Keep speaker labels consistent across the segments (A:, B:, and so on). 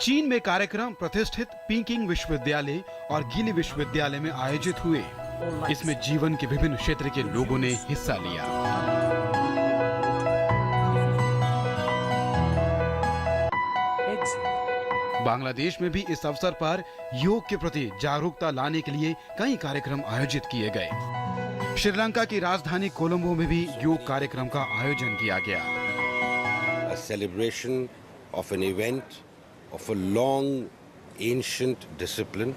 A: चीन में कार्यक्रम प्रतिष्ठित पीकिंग विश्वविद्यालय और गिली विश्वविद्यालय में आयोजित हुए। इसमें जीवन के विभिन्न क्षेत्र के लोगों ने हिस्सा लिया। बांग्लादेश में भी इस अवसर पर योग के प्रति जागरूकता लाने के लिए कई कार्यक्रम आयोजित किए गए। श्रीलंका की राजधानी कोलंबो में भी योग कार्यक्रम का आयोजन किया गया।
B: A celebration of an event of a long ancient discipline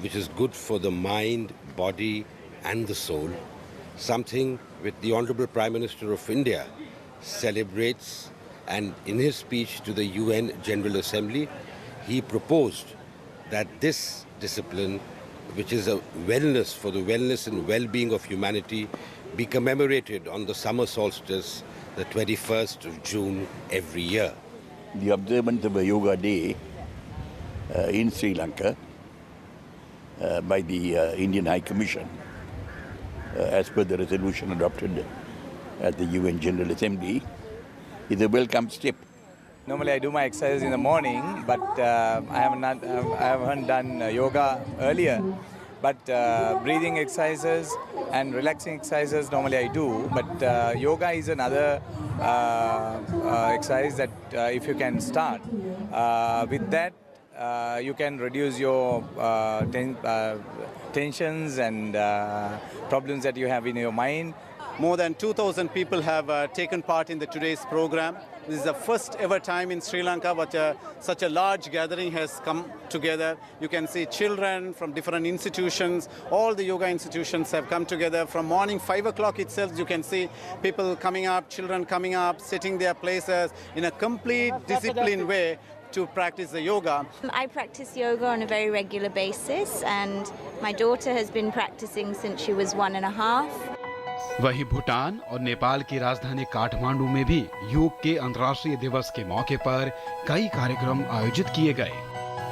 B: which is good for the mind, body and the soul. Something which the Honorable Prime Minister of India celebrates, and in his speech to the UN General Assembly he proposed that this discipline, which is a wellness for the wellness and well-being of humanity, be commemorated on the summer solstice, the 21st of June every year.
C: The observance of a Yoga Day in Sri Lanka by the Indian High Commission, as per the resolution adopted at the UN General Assembly, is a welcome step.
D: Normally I do my exercise in the morning, but I haven't done yoga earlier. But breathing exercises and relaxing exercises normally I do. But yoga is another exercise that if you can start with that, you can reduce your tensions and problems that you have in your mind.
E: More than 2,000 people have taken part in today's program. This is the first ever time in Sri Lanka but such a large gathering has come together. You can see children from different institutions. All the yoga institutions have come together. From morning 5 o'clock itself, you can see people coming up, children coming up, sitting their places in a complete disciplined way to practice the yoga.
F: I practice yoga on a very regular basis, and my daughter has been practicing since she was 1.5.
A: वहीं भूटान और नेपाल की राजधानी काठमांडू में भी योग के अंतर्राष्ट्रीय दिवस के मौके पर कई कार्यक्रम आयोजित किए गए।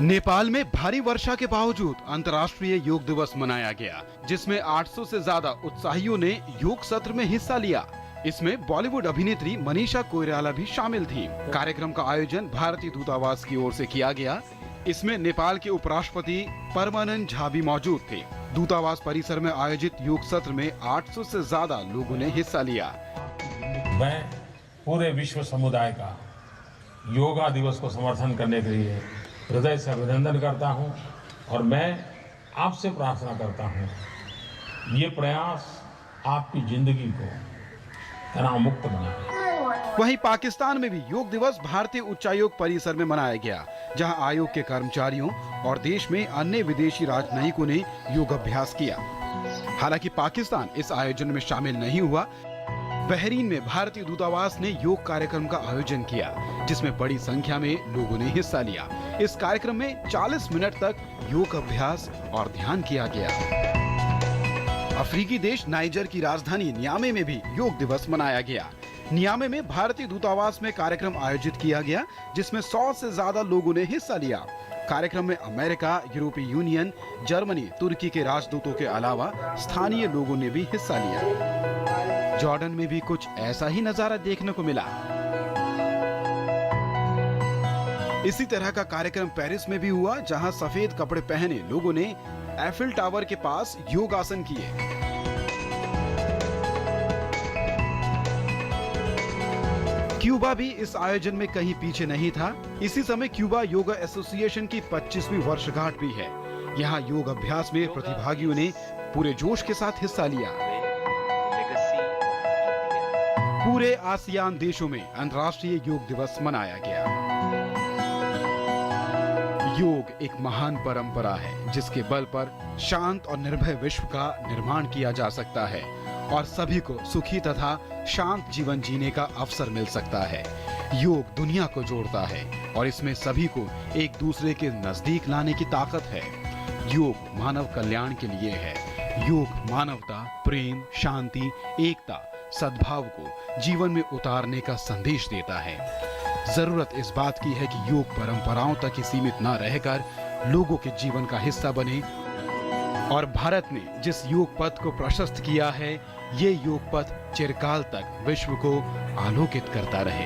A: नेपाल में भारी वर्षा के बावजूद अंतर्राष्ट्रीय योग दिवस मनाया गया, जिसमें 800 से ज्यादा उत्साहियों ने योग सत्र में हिस्सा लिया। इसमें बॉलीवुड अभिनेत्री मनीषा कोइराला भी शामिल थी। कार्यक्रम का आयोजन भारतीय दूतावास की ओर से किया गया। इसमें नेपाल के उपराष्ट्रपति परमानंद झा भी मौजूद थे। दूतावास परिसर में आयोजित योग सत्र में 800 से ज्यादा लोगों ने हिस्सा लिया।
G: मैं पूरे विश्व समुदाय का योगा दिवस को समर्थन करने के लिए हृदय से अभिनंदन करता हूं और मैं आपसे प्रार्थना करता हूं, ये प्रयास आपकी जिंदगी को तनाव मुक्त बनाए।
A: वहीं पाकिस्तान में भी योग दिवस भारतीय उच्चायोग परिसर में मनाया गया, जहां आयोग के कर्मचारियों और देश में अन्य विदेशी राजनयिकों ने योग अभ्यास किया। हालांकि पाकिस्तान इस आयोजन में शामिल नहीं हुआ। बहरीन में भारतीय दूतावास ने योग कार्यक्रम का आयोजन किया, जिसमें बड़ी संख्या में लोगों ने हिस्सा लिया। इस कार्यक्रम में 40 मिनट तक योग अभ्यास और ध्यान किया गया। अफ्रीकी देश नाइजर की राजधानी नियामे में भी योग दिवस मनाया गया। नियामे में भारतीय दूतावास में कार्यक्रम आयोजित किया गया, जिसमें 100 से ज्यादा लोगों ने हिस्सा लिया। कार्यक्रम में अमेरिका, यूरोपीय यूनियन, जर्मनी, तुर्की के राजदूतों के अलावा स्थानीय लोगों ने भी हिस्सा लिया। जॉर्डन में भी कुछ ऐसा ही नजारा देखने को मिला। इसी तरह का कार्यक्रम पेरिस में भी हुआ, जहां सफेद कपड़े पहने लोगों ने एफिल टावर के पास योगासन किए। क्यूबा भी इस आयोजन में कहीं पीछे नहीं था। इसी समय क्यूबा योगा एसोसिएशन की 25वीं वर्षगांठ भी है। यहाँ योग अभ्यास में प्रतिभागियों ने पूरे जोश के साथ हिस्सा लिया। पूरे आसियान देशों में अंतर्राष्ट्रीय योग दिवस मनाया गया। योग एक महान परंपरा है, जिसके बल पर शांत और निर्भय विश्व का निर्माण किया जा सकता है और सभी को सुखी तथा शांत जीवन जीने का अवसर मिल सकता है। योग दुनिया को जोड़ता है और इसमें सभी को एक दूसरे के नजदीक लाने की ताकत है। योग मानव कल्याण के लिए है। योग मानवता, प्रेम, शांति, एकता, सद्भाव को जीवन में उतारने का संदेश देता है। जरूरत इस बात की है कि योग परंपराओं तक ही सीमित न रहकर लोगों के जीवन का हिस्सा बने। और भारत ने जिस योग पथ को प्रशस्त किया है, ये योग पथ चिरकाल तक विश्व को आलोकित करता रहे।